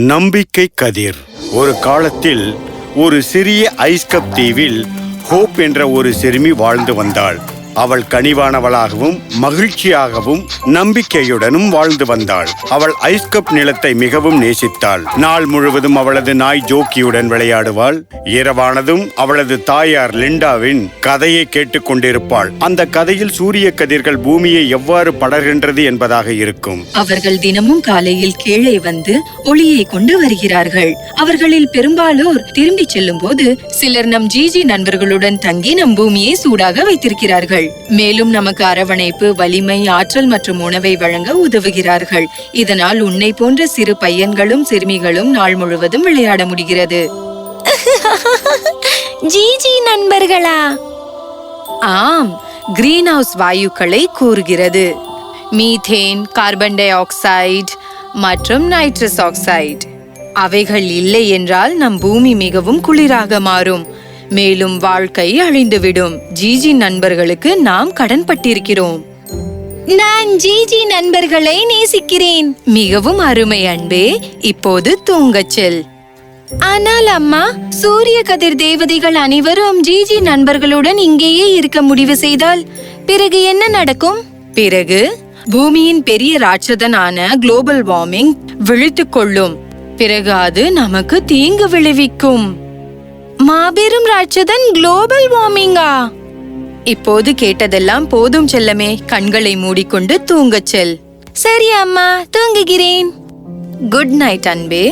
நம்பிக்கை கதிர். ஒரு காலத்தில் ஒரு சிறிய ஐஸ் கப் தீவில் ஹோப் என்ற ஒரு சிறுமி வாழ்ந்து வந்தாள். அவள் கனிவானவளாகவும் மகிழ்ச்சியாகவும் நம்பிக்கையுடனும் வாழ்ந்து வந்தாள். அவள் ஐஸ் கப் நிலத்தை மிகவும் நேசித்தாள். நாள் முழுவதும் அவளது நாய் ஜோக்கியுடன் விளையாடுவாள். இரவானதும் அவளது தாயார் லிண்டாவின் கதையை கேட்டுக் கொண்டிருப்பாள். அந்த கதையில் சூரிய கதிர்கள் பூமியை எவ்வாறு படர்கின்றது என்பதாக இருக்கும். அவர்கள் தினமும் காலையில் கீழே வந்து ஒளியை கொண்டு வருகிறார்கள். அவர்களில் பெரும்பாலோர் திரும்பி செல்லும் போது சிலர் நம் ஜிஜி நண்பர்களுடன் தங்கி நம் பூமியை சூடாக வைத்திருக்கிறார்கள். மேலும் நமக்கு அரவணைப்பு, வலிமை, ஆற்றல் மற்றும் உணவை வழங்க உதவுகிறார்கள். இதனால் உன்னை போன்ற சிறு பையன்களும் சிறுமிகளும் நாள் முழுவதும் விளையாட முடிகிறது. ஜிஜி நண்பர்களா? ஆம், கிரீன் ஹவுஸ் வாயுக்களை கூறுகிறது. மீத்தேன், கார்பன் டை ஆக்சைடு மற்றும் நைட்ரஸ் ஆக்சைடு. அவைகள் இல்லை என்றால் நம் பூமி மிகவும் குளிராக மாறும். மேலும் வாழ்க்கை அழிந்துவிடும். ஜிஜி நண்பர்களுக்கு நாம் கடன் பட்டிருக்கிறோம். நான் ஜிஜி நண்பர்களை நேசிக்கிறேன். மிகவும் அருமை அன்பே. இப்போது தூங்கச் செல். ஆனால் அம்மா, சூரிய கதிர் தேவதைகள் அனைவரும் ஜிஜி நண்பர்களுடன் இங்கேயே இருக்க முடிவு செய்தால் பிறகு என்ன நடக்கும்? பிறகு பூமியின் பெரிய ராட்சதனான குளோபல் வார்மிங் விழித்துக் கொள்ளும். பிறகு அது நமக்கு தீங்கு விளைவிக்கும். மாபெரும் ராட்சதன் குளோபல் வார்மிங்கா? இப்போது கேட்டதெல்லாம் போதும் செல்லமே. கண்களை மூடிக்கொண்டு தூங்கச் செல். சரி அம்மா, தூங்குகிறேன். குட் நைட் அன்பே.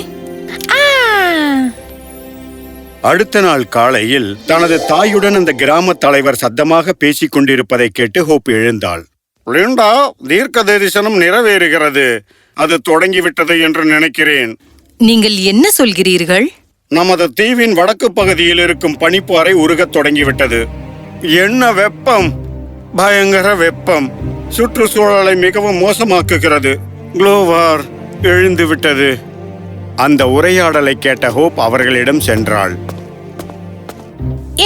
அடுத்த நாள் காலையில் தனது தாயுடன் அந்த கிராம தலைவர் சத்தமாக பேசிக் கொண்டிருப்பதை கேட்டு ஹோப் எழுந்தாள். லிண்டா, தீர்க்க தரிசனம் நிறைவேறுகிறது. அது தொடங்கிவிட்டது என்று நினைக்கிறேன். நீங்கள் என்ன சொல்கிறீர்கள்? நமது தீவின் வடக்கு பகுதியில் இருக்கும் பனிப்பாறை உருகத் தொடங்கிவிட்டது. என்ன வெப்பம்! பயங்கர வெப்பம் சுற்றுச்சூழலை மிகவும் மோசமாக்குகிறது. குளோவார் எழுந்து விட்டது. அந்த உரையாடலை கேட்ட ஹோப் அவர்களிடம் சென்றாள்.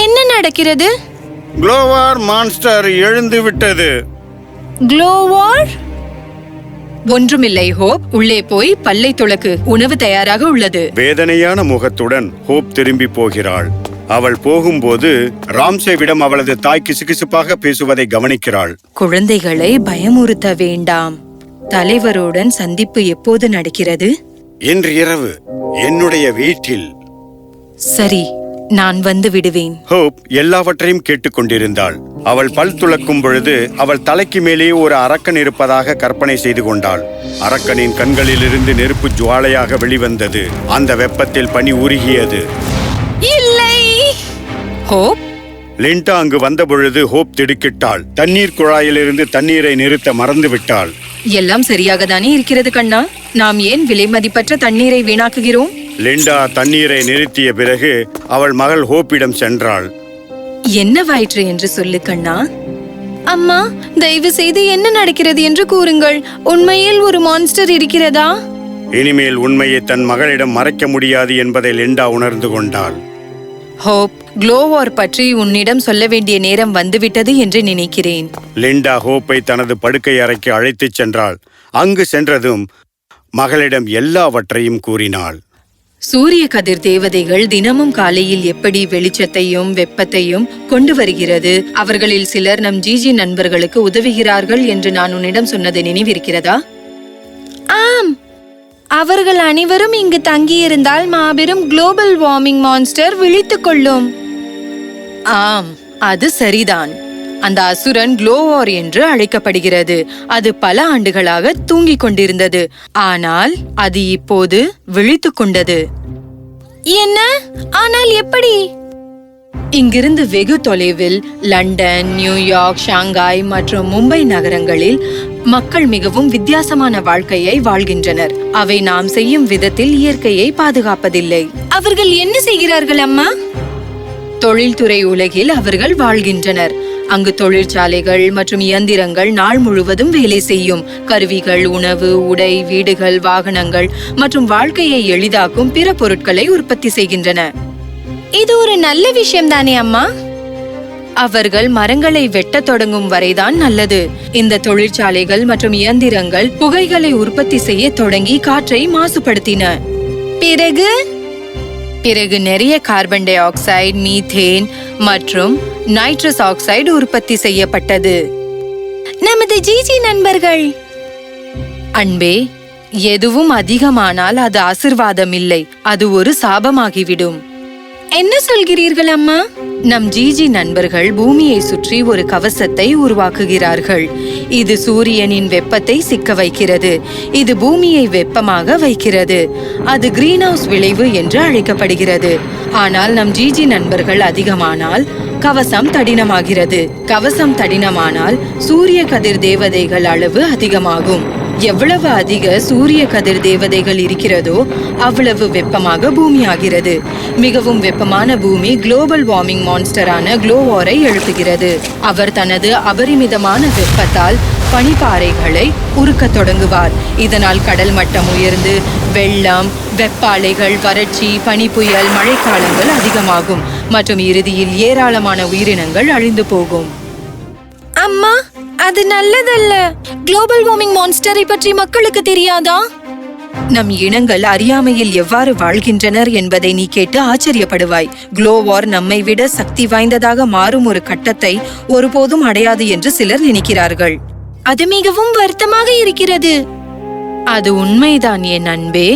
என்ன நடக்கிறது? குளோவார் மான்ஸ்டர் எழுந்து விட்டது. குளோவார்? ஒன்றுமில்லை ஹோப். உள்ளே போய் பல்லை துலக்கு. உணவு தயாராக உள்ளது. வேதனையான முகத்துடன் ஹோப் திரும்பி போகிறாள். அவள் போகும்போது ராம்சேவிடம் அவளது தாய் கிசுகிசுப்பாக பேசுவதை கவனிக்கிறாள். குழந்தைகளை பயமுறுத்த வேண்டாம். தலைவருடன் சந்திப்பு எப்போது நடக்கிறது? இன்று இரவு என்னுடைய வீட்டில். சரி, நான் வந்து விடுவேன். ஹோப் எல்லாவற்றையும் கேட்டுக்கொண்டிருந்தாள். அவள் பல் துலக்கும் பொழுது அவள் தலைக்கு மேலே ஒரு அரக்கன் இருப்பதாக கற்பனை செய்து கொண்டாள். அரக்கனின் கண்களிலிருந்து நெருப்பு ஜுவாலையாக வெளிவந்தது. அந்த வெப்பத்தில் பனி உருகியது. இல்லை. ஹோப், லிண்டா அங்கு வந்த பொழுது ஹோப் திடுக்கிட்டாள். தண்ணீர் குழாயிலிருந்து தண்ணீரை நிறுத்த மறந்து விட்டாள். எல்லாம் சரியாக தானே இருக்கிறது கண்ணா. நாம் ஏன் விலை மதிப்பற்ற தண்ணீரை வீணாக்குகிறோம்? லிண்டா தண்ணீரை நிறுத்திய பிறகு அவள் மகள் ஹோப்பிடம் சென்றாள். என்னவாயிற்று என்று சொல்லு கண்ணா. அம்மா, தயவு செய்து என்ன நடக்கிறது என்று கூறுங்கள். உண்மையில் ஒரு மான்ஸ்டர் இருக்கிறதா? இனிமேல் உண்மையை தன் மகளிடம் மறைக்க முடியாது என்பதை லிண்டா உணர்ந்து கொண்டாள். ஹோப், குளோவார் பற்றி உன்னிடம் சொல்ல வேண்டிய நேரம் வந்துவிட்டது என்று நினைக்கிறேன். லிண்டா ஹோப்பை தனது படுக்கை அறைக்கு அழைத்துச் சென்றாள். அங்கு சென்றதும் மகளிடம் எல்லாவற்றையும் கூறினாள். சூரிய கதிர் தேவதைகள் தினமும் காலையில் எப்படி வெளிச்சத்தையும் வெப்பத்தையும் கொண்டு வருகிறது. அவர்களில் சிலர் நம் ஜிஜி நண்பர்களுக்கு உதவுகிறார்கள் என்று நான் உன்னிடம் சொன்னது நினைவிருக்கிறதா? ஆம், அவர்கள் அனைவரும் இங்கு தங்கியிருந்தால் மாபெரும் குளோபல் வார்மிங் மான்ஸ்டர் விழித்துக் கொள்ளும். ஆம், அது சரிதான். அந்த அசுரன் குளோவார் என்று அழைக்கப்படுகிறது. அது பல ஆண்டுகளாக தூங்கிக் கொண்டிருந்தது. ஆனால் அது இப்போது விழித்துக் கொண்டது. என்ன? ஆனால் எப்படி? இங்கிருந்து வெகு தொலைவில் லண்டன், நியூயார்க், ஷாங்காய் மற்றும் மும்பை நகரங்களில் மக்கள் மிகவும் வித்தியாசமான வாழ்க்கையை வாழ்கின்றனர். அவை நாம் செய்யும் விதத்தில் இயற்கையை பாதுகாப்பதில்லை. அவர்கள் என்ன செய்கிறார்கள் அம்மா? தொழில்துறை உலகில் அவர்கள் வாழ்கின்றனர். அங்கு தொழிற்சாலைகள் மற்றும் இயந்திரங்கள் நாள் முழுவதும் வேலை செய்யும். கருவிகள், உணவு, உடை, வீடுகள், வாகனங்கள் மற்றும் வாழ்க்கையை எளிதாக்கும் பிற பொருட்களை உற்பத்தி செய்கின்றன. இது ஒரு நல்ல விஷயம் தானே அம்மா? அவர்கள் மரங்களை வெட்டத் தொடங்கும் வரைதான் நல்லது. இந்த தொழிற்சாலைகள் மற்றும் இயந்திரங்கள் புகைகளை உற்பத்தி செய்ய தொடங்கி காற்றை மாசுபடுத்தின. பிறகு நிறைய கார்பன் டை ஆக்சைடு, மீத்தேன் மற்றும் நைட்ரஸ் ஆக்சைடு உற்பத்தி செய்யப்பட்டது. நமது ஜிஜி நண்பர்கள். அன்பே, எதுவும் அதிகமானால் அது ஆசிர்வாதம் இல்லை, அது ஒரு சாபமாகிவிடும். என்ன சொல்கிறீர்கள் அம்மா? நம் ஜிஜி நண்பர்கள் பூமியை சுற்றி ஒரு கவசத்தை உருவாக்குகிறார்கள். இது சூரியனின் வெப்பத்தை சிக்க வைக்கிறது. இது பூமியை வெப்பமாக வைக்கிறது. அது கிரீன் ஹவுஸ் விளைவு என்று அழைக்கப்படுகிறது. ஆனால் நம் ஜிஜி நண்பர்கள் அதிகமானால் கவசம் தடினமாகிறது. கவசம் தடினமானால் சூரிய கதிர் தேவதைகள் அளவு அதிகமாகும். எவ்வளவு அதிக சூரிய கதிர் தேவதைகள் இருக்கிறதோ அவ்வளவு வெப்பமாக பூமி ஆகிறது. மிகவும் வெப்பமான பூமி குளோபல் வார்மிங் மான்ஸ்டரான குளோவாரை எழுப்புகிறது. அவர் தனது அபரிமிதமான வெப்பத்தால் பனிப்பாறைகளை உருக்கத் தொடங்குவார். இதனால் கடல் மட்டம் உயர்ந்து வெள்ளம், வெப்ப அலைகள், வறட்சி, பனிப்புயல், மழைக்காலங்கள் அதிகமாகும் மற்றும் இறுதியில் ஏராளமான உயிரினங்கள் அழிந்து போகும். அம்மா, அது நல்லதல்ல. குளோபல் வார்மிங் மான்ஸ்டரை பற்றி மக்களுக்கு தெரியாதா? நம் இனங்கள் அறியாமையில் எவ்வாறு வாழ்கின்றனர் என்பதை நீ கேட்டு ஆச்சரியப்படுவாய். குளோவார் நம்மை விட சக்தி வாய்ந்ததாக மாறும் ஒரு கட்டத்தை ஒருபோதும் அடையாது என்று சிலர் நினைக்கிறார்கள். அது மிகவும் வருத்தமாக இருக்கிறது. அது உண்மைதான் என் அன்பே.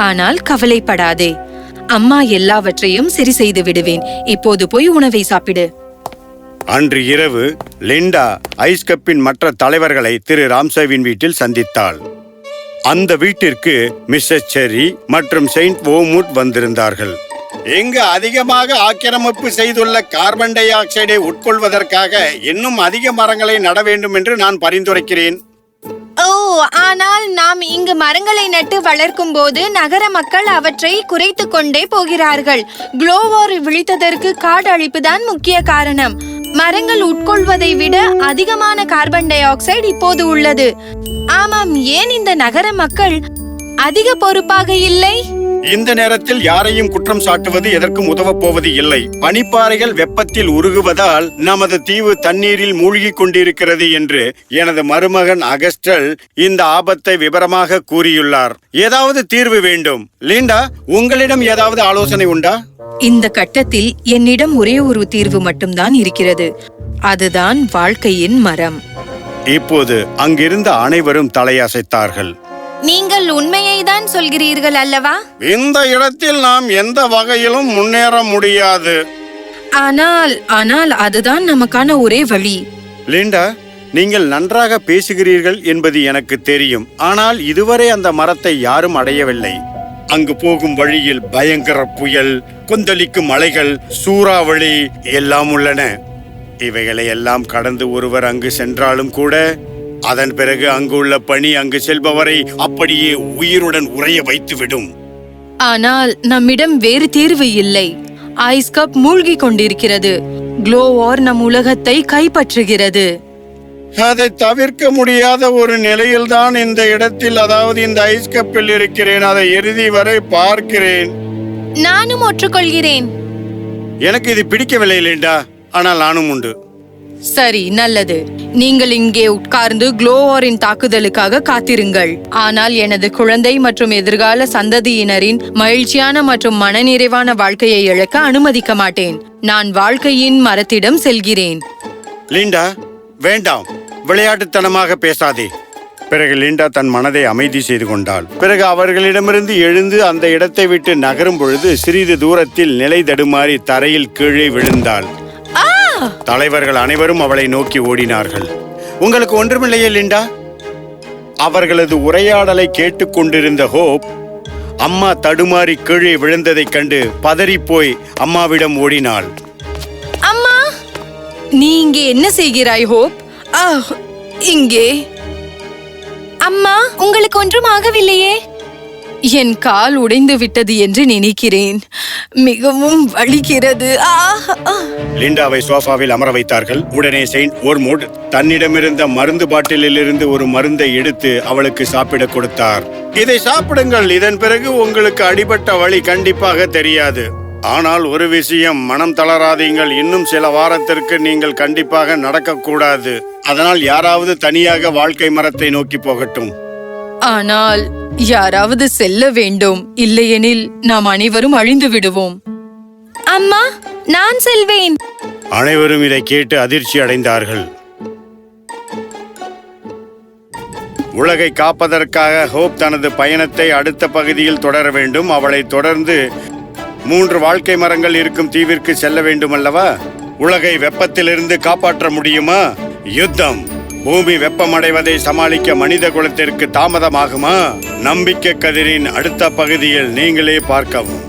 ஆனால் கவலைப்படாதே, அம்மா எல்லாவற்றையும் சரி செய்து விடுவேன். இப்போது போய் உணவை சாப்பிடு. அன்று இரவு லிண்டா ஐஸ் கப்பின் மற்ற தலைவர்களை திரு ராம்சேவின் வீட்டில் சந்தித்தாள். அந்த வீட்டிற்கு மிஸ்ஸஸ் செர்ரி மற்றும் செயின்ட் ஓமுட் வந்திருந்தார்கள். இங்கு அதிகமாக ஆக்கிரமிப்பு செய்துள்ள கார்பன் டை ஆக்சைடை உட்கொள்வதற்காக இன்னும் அதிக மரங்களை நட வேண்டும் என்று நான் பரிந்துரைக்கிறேன். ஓ, ஆனால் நாம் இங்கு மரங்களை நட்டு வளர்க்கும் போது நகர மக்கள் அவற்றை குறைத்து கொண்டே போகிறார்கள். குளோவார் விழித்ததற்கு காடு அழிப்புதான் முக்கிய காரணம். மரங்கள் உட்கொள்வதை விட அதிகமான கார்பன் டை ஆக்சைடு இப்போது உள்ளது. ஆமாம், ஏன் இந்த நகர மக்கள் அதிக பொறுப்பாக இல்லை? இந்த நேரத்தில் யாரையும் குற்றம் சாட்டுவது எதற்கும் உதவப் போவது இல்லை. பனிப்பாறைகள் வெப்பத்தில் உருகுவதால் நமது தீவு தண்ணீரில் மூழ்கிக் கொண்டிருக்கிறது என்று எனது மருமகன் அகஸ்டல் இந்த ஆபத்தை விவரமாக கூறியுள்ளார். ஏதாவது தீர்வு வேண்டும். லிண்டா, உங்களிடம் ஏதாவது ஆலோசனை உண்டா? இந்த கட்டத்தில் என்னிடம் ஒரே ஒரு தீர்வு மட்டும்தான் இருக்கிறது. அதுதான் வாழ்க்கையின் மரம். இப்போது அங்கிருந்த அனைவரும் தலையசைத்தார்கள். நீங்கள் உண்மையை தான் சொல்கிறீர்கள் அல்லவா? இந்த இடத்தில் நாம் எந்த வகையிலும் முன்னேற முடியாது. ஆனால் அதுதான் நமக்கான ஒரே வழி. லிண்டா, நீங்கள் நன்றாக பேசுகிறீர்கள் என்பது எனக்கு தெரியும். ஆனால் இதுவரை அந்த மரத்தை யாரும் அடையவில்லை. அங்கு போகும் வழியில் பயங்கர புயல், கொந்தளிக்கும் அலைகள், சூறாவளி எல்லாம் உள்ளன. இவைகளை எல்லாம் கடந்து ஒருவர் அங்கு சென்றாலும் கூட அதன் பிறகு அங்குள்ள பனி அங்கு செல்பவரை அப்படியே உயிருடன் உறைய வைத்துவிடும். ஆனால் நம்மிடம் வேறு தீர்வு இல்லை. ஐஸ் கப் மூழ்கி கொண்டிருக்கிறது. குளோவார் நம் உலகத்தை கைப்பற்றுகிறது. அதை தவிர்க்க முடியாத ஒரு நிலையில்தான் இந்த இடத்தில், அதாவது இந்த ஐஸ் கப்பில் இருக்கிறேன். அதை இறுதி வரை பார்க்கிறேன். நானும் ஒற்றுக்கொள்கிறேன். எனக்கு இது பிடிக்கவில்லை லிண்டா, ஆனால் நானும் உண்டு. சரி, நல்லது. நீங்கள் இங்கே உட்கார்ந்து குளோவாரின் தாக்குதலுக்காக காத்திருங்கள். ஆனால் எனது குழந்தை மற்றும் எதிர்கால சந்ததியினரின் மகிழ்ச்சியான மற்றும் மனநிறைவான வாழ்க்கையை இழக்க அனுமதிக்க மாட்டேன். நான் வாழ்க்கையின் மரத்திடம் செல்கிறேன். லிண்டா, வேண்டாம், விளையாட்டுத்தனமாக பேசாதே. பிறகு லிண்டா தன் மனதை அமைதி செய்து கொண்டாள். பிறகு அவர்களிடமிருந்து எழுந்து அந்த இடத்தை விட்டு நகரும் பொழுது சிறிது தூரத்தில் நிலை தடுமாறி தரையில் கீழே விழுந்தாள். தலைவர்கள் அனைவரும் அவளை நோக்கி ஓடினார்கள். உங்களுக்கு ஒன்றுமில்லையே லிண்டா? அவர்களது உரையாடலை கேட்டுக்கொண்டிருந்த ஹோப் அம்மா தடுமாறி கீழே விழுந்ததைக் கண்டு பதறிப்போய் அம்மாவிடம் ஓடினாள். அம்மா, நீ இங்கே என்ன செய்கிறாய் ஹோப்? இங்கே. அம்மா, உங்களுக்கு ஒன்றும் ஆகவில்லையே? என் கால் உடைந்து விட்டது என்று நினைக்கிறேன். மிகவும் வலிக்கிறது. லிண்டாவை சோஃபாவில் அமர வைத்தார்கள். உடனே செயின்ட் ஓர்முட் தன்னிடமிருந்த மருந்து பாட்டிலில் இருந்து ஒரு மருந்தை எடுத்து அவளுக்கு சாப்பிட கொடுத்தார். இதை சாப்பிடுங்கள், இதன் பிறகு உங்களுக்கு அடிபட்ட வலி கண்டிப்பாக தெரியாது. ஆனால் ஒரு விஷயம், மனம் தளராதீங்கள். இன்னும் சில வாரத்திற்கு நீங்கள் கண்டிப்பாக நடக்கக்கூடாது. அதனால் யாராவது தனியாக வாழ்க்கை மரத்தை நோக்கி போகட்டும். ஆனால் யாராவது செல்ல வேண்டும், இல்லையெனில் நாம் அனைவரும் அழிந்து விடுவோம். அம்மா, நான் செல்வேன். அனைவரும் இதை கேட்டு அதிர்ச்சி அடைந்தார்கள். உலகை காப்பதற்காக ஹோப் தனது பயணத்தை அடுத்த பகுதியில் தொடர வேண்டும். அவளை தொடர்ந்து 3 வாழ்க்கை மரங்கள் இருக்கும் தீவிற்கு செல்ல வேண்டும் அல்லவா? உலகை வெப்பத்திலிருந்து காப்பாற்ற முடியுமா? யுத்தம். பூமி வெப்பமடைவதை சமாளிக்க மனித குலத்திற்கு தாமதமாகுமா? நம்பிக்கை கதிரின் அடுத்த பகுதியில் நீங்களே பார்க்கவும்.